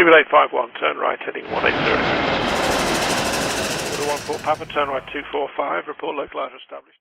Simulate 5-1, turn right, heading 180. Order 14 Papa, turn right 245, report localizer established.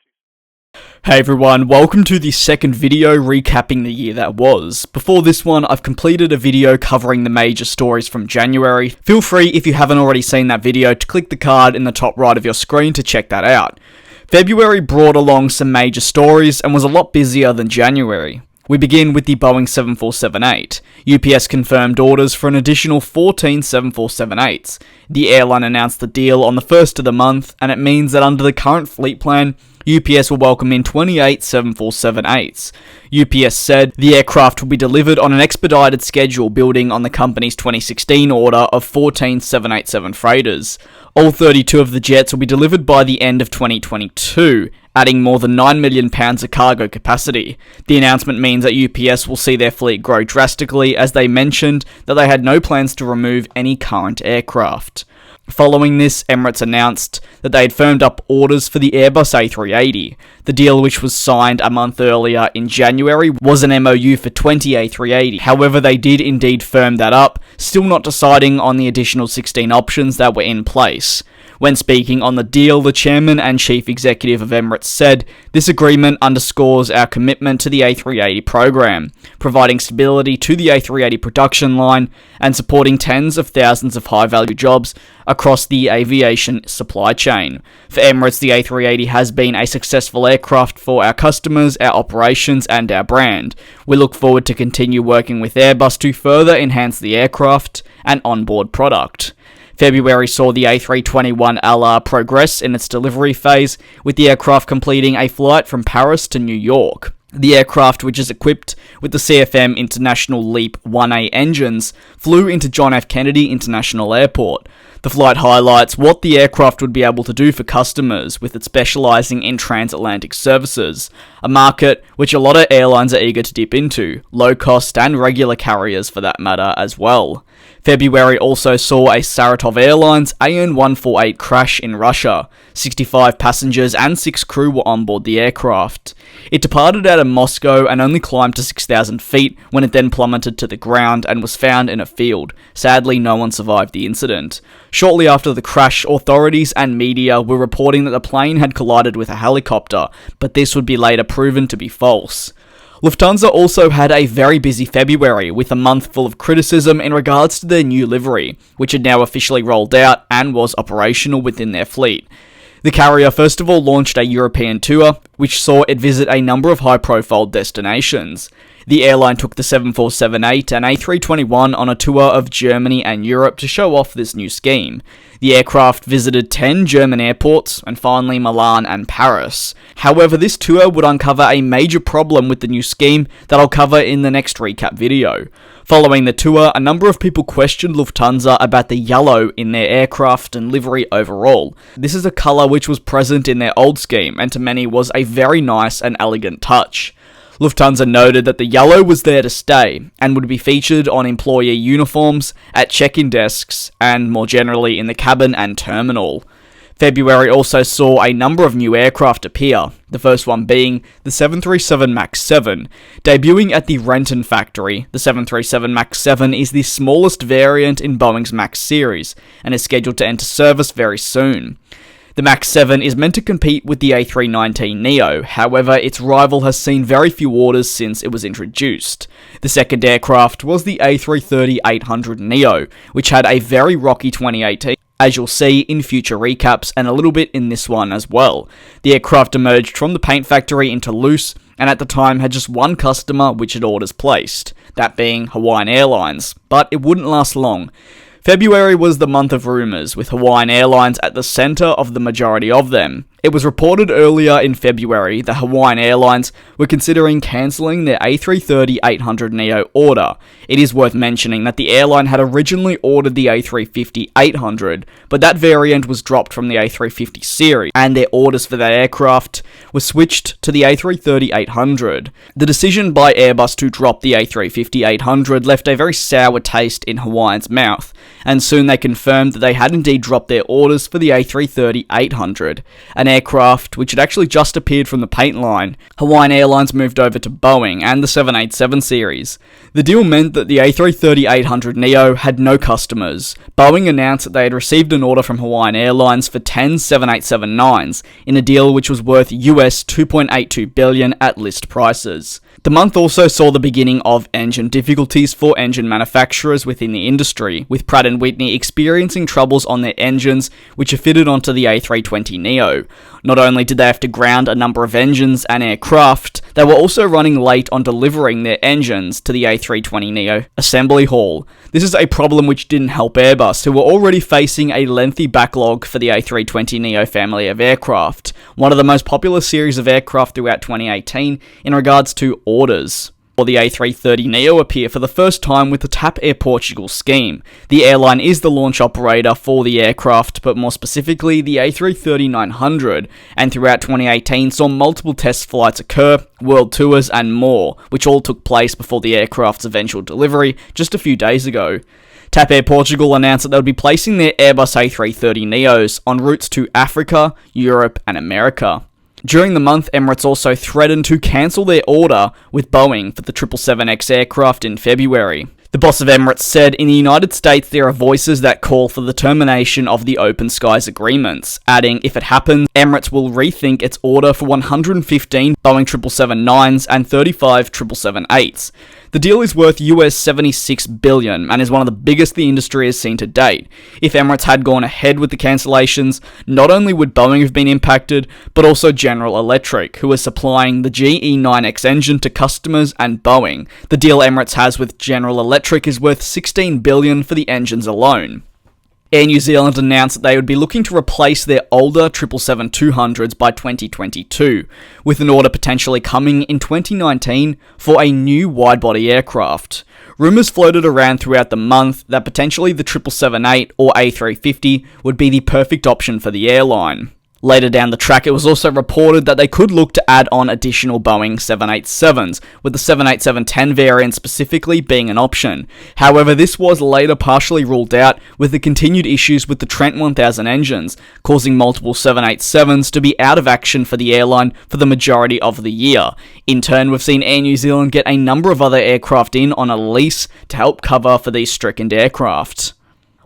Hey everyone, welcome to the second video recapping the year that was. Before this one, I've completed a video covering the major stories from January. Feel free, if you haven't already seen that video, to click the card in the top right of your screen to check that out. February brought along some major stories and was a lot busier than January. We begin with the Boeing 747-8. UPS confirmed orders for an additional 14 747-8s. The airline announced the deal on the 1st of the month, and it means that under the current fleet plan, UPS will welcome in 28 747-8s. UPS said the aircraft will be delivered on an expedited schedule building on the company's 2016 order of 14 787 freighters. All 32 of the jets will be delivered by the end of 2022, adding more than 9 million pounds of cargo capacity. The announcement means that UPS will see their fleet grow drastically, as they mentioned that they had no plans to remove any current aircraft. Following this, Emirates announced that they had firmed up orders for the Airbus A380. The deal, which was signed a month earlier in January, was an MOU for 20 A380. However, they did indeed firm that up, still not deciding on the additional 16 options that were in place. When speaking on the deal, the chairman and chief executive of Emirates said, "This agreement underscores our commitment to the A380 program, providing stability to the A380 production line and supporting tens of thousands of high-value jobs across the aviation supply chain. For Emirates, the A380 has been a successful aircraft for our customers, our operations, and our brand. We look forward to continue working with Airbus to further enhance the aircraft and onboard product." February saw the A321LR progress in its delivery phase, with the aircraft completing a flight from Paris to New York. The aircraft, which is equipped with the CFM International LEAP 1A engines, flew into John F. Kennedy International Airport. The flight highlights what the aircraft would be able to do for customers, with it specialising in transatlantic services, a market which a lot of airlines are eager to dip into, low-cost and regular carriers for that matter as well. February also saw a Saratov Airlines AN-148 crash in Russia. 65 passengers and 6 crew were on board the aircraft. It departed out of Moscow and only climbed to 6,000 feet when it then plummeted to the ground and was found in a field. Sadly, no one survived the incident. Shortly after the crash, authorities and media were reporting that the plane had collided with a helicopter, but this would be later proven to be false. Lufthansa also had a very busy February, with a month full of criticism in regards to their new livery, which had now officially rolled out and was operational within their fleet. The carrier first of all launched a European tour, which saw it visit a number of high-profile destinations. The airline took the 747-8 and A321 on a tour of Germany and Europe to show off this new scheme. The aircraft visited 10 German airports, and finally Milan and Paris. However, this tour would uncover a major problem with the new scheme that I'll cover in the next recap video. Following the tour, a number of people questioned Lufthansa about the yellow in their aircraft and livery overall. This is a colour which was present in their old scheme, and to many was a very nice and elegant touch. Lufthansa noted that the yellow was there to stay, and would be featured on employee uniforms, at check-in desks, and more generally in the cabin and terminal. February also saw a number of new aircraft appear, the first one being the 737 MAX 7. Debuting at the Renton factory, the 737 MAX 7 is the smallest variant in Boeing's MAX series, and is scheduled to enter service very soon. The MAX 7 is meant to compete with the A330NEO, however its rival has seen very few orders since it was introduced. The second aircraft was the A330-800neo, which had a very rocky 2018, as you'll see in future recaps and a little bit in this one as well. The aircraft emerged from the paint factory in Toulouse, and at the time had just one customer which had orders placed, that being Hawaiian Airlines, but it wouldn't last long. February was the month of rumours, with Hawaiian Airlines at the centre of the majority of them. It was reported earlier in February that Hawaiian Airlines were considering cancelling their A330-800neo order. It is worth mentioning that the airline had originally ordered the A350-800, but that variant was dropped from the A350 series, and their orders for that aircraft were switched to the A330-800. The decision by Airbus to drop the A350-800 left a very sour taste in Hawaiian's mouth, and soon they confirmed that they had indeed dropped their orders for the A330-800. An aircraft which had actually just appeared from the patent line, Hawaiian Airlines moved over to Boeing and the 787 series. The deal meant that the A330-800neo had no customers. Boeing announced that they had received an order from Hawaiian Airlines for 10 787-9s in a deal which was worth US $2.82 billion at list prices. The month also saw the beginning of engine difficulties for engine manufacturers within the industry, with Pratt & Whitney experiencing troubles on their engines which are fitted onto the A320neo. Not only did they have to ground a number of engines and aircraft, they were also running late on delivering their engines to the A320neo assembly hall. This is a problem which didn't help Airbus, who were already facing a lengthy backlog for the A320neo family of aircraft, one of the most popular series of aircraft throughout 2018 in regards to orders. Or the A330NEO appear for the first time with the TAP Air Portugal scheme. The airline is the launch operator for the aircraft, but more specifically the A330-900, and throughout 2018 saw multiple test flights occur, world tours and more, which all took place before the aircraft's eventual delivery just a few days ago. TAP Air Portugal announced that they would be placing their Airbus A330neos on routes to Africa, Europe and America. During the month, Emirates also threatened to cancel their order with Boeing for the 777X aircraft in February. The boss of Emirates said, "In the United States there are voices that call for the termination of the Open Skies agreements," adding, "If it happens, Emirates will rethink its order for 115 Boeing 777-9s and 35 777-8s. The deal is worth US $76 billion and is one of the biggest the industry has seen to date. If Emirates had gone ahead with the cancellations, not only would Boeing have been impacted, but also General Electric, who is supplying the GE9X engine to customers and Boeing. The deal Emirates has with General Electric is worth $16 billion for the engines alone." Air New Zealand announced that they would be looking to replace their older 777-200s by 2022, with an order potentially coming in 2019 for a new wide-body aircraft. Rumours floated around throughout the month that potentially the 777-8 or A350 would be the perfect option for the airline. Later down the track, it was also reported that they could look to add on additional Boeing 787s, with the 787-10 variant specifically being an option. However, this was later partially ruled out with the continued issues with the Trent 1000 engines, causing multiple 787s to be out of action for the airline for the majority of the year. In turn, we've seen Air New Zealand get a number of other aircraft in on a lease to help cover for these stricken aircraft.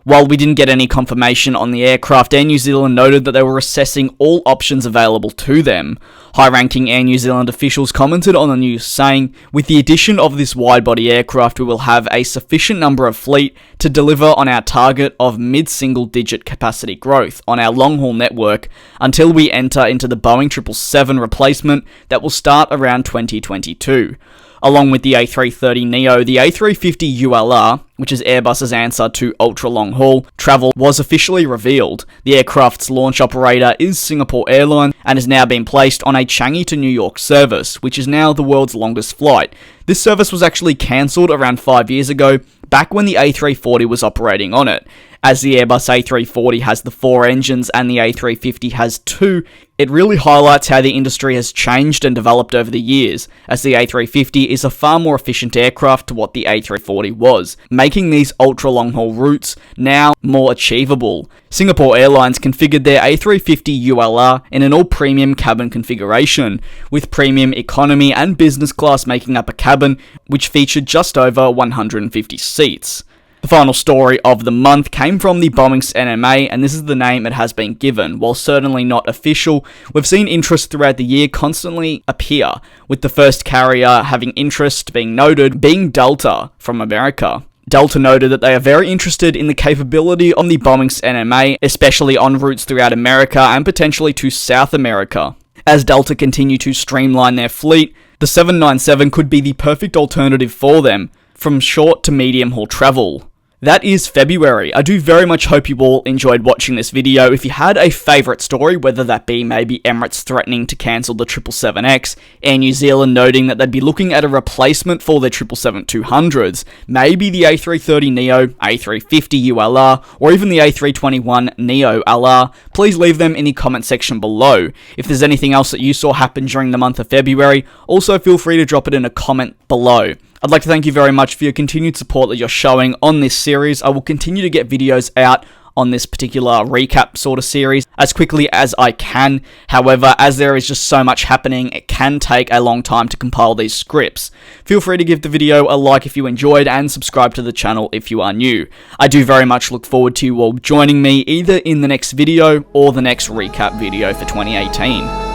While we didn't get any confirmation on the aircraft, Air New Zealand noted that they were assessing all options available to them. High-ranking Air New Zealand officials commented on the news saying, "With the addition of this wide-body aircraft, we will have a sufficient number of fleet to deliver on our target of mid-single-digit capacity growth on our long-haul network until we enter into the Boeing 777 replacement that will start around 2022. Along with the A330neo, the A350 ULR, which is Airbus's answer to ultra-long-haul travel, was officially revealed. The aircraft's launch operator is Singapore Airlines and has now been placed on a Changi to New York service, which is now the world's longest flight. This service was actually cancelled around 5 years ago, back when the A340 was operating on it. As the Airbus A340 has the 4 engines and the A350 has 2, it really highlights how the industry has changed and developed over the years, as the A350 is a far more efficient aircraft to what the A340 was, making these ultra-long-haul routes now more achievable. Singapore Airlines configured their A350 ULR in an all-premium cabin configuration, with premium economy and business class making up a cabin which featured just over 150 seats. The final story of the month came from the Boeing's NMA, and this is the name it has been given. While certainly not official, we've seen interest throughout the year constantly appear, with the first carrier having interest being noted being Delta from America. Delta noted that they are very interested in the capability on the Boeing's NMA, especially on routes throughout America and potentially to South America. As Delta continue to streamline their fleet, the 797 could be the perfect alternative for them from short to medium haul travel. That is February. I do very much hope you all enjoyed watching this video. If you had a favourite story, whether that be maybe Emirates threatening to cancel the 777X, Air New Zealand noting that they'd be looking at a replacement for their 777-200s, maybe the A330neo, A350 ULR, or even the A321neo LR, please leave them in the comment section below. If there's anything else that you saw happen during the month of February, also feel free to drop it in a comment below. I'd like to thank you very much for your continued support that you're showing on this series. I will continue to get videos out on this particular recap sort of series as quickly as I can. However, as there is just so much happening, it can take a long time to compile these scripts. Feel free to give the video a like if you enjoyed and subscribe to the channel if you are new. I do very much look forward to you all joining me either in the next video or the next recap video for 2018.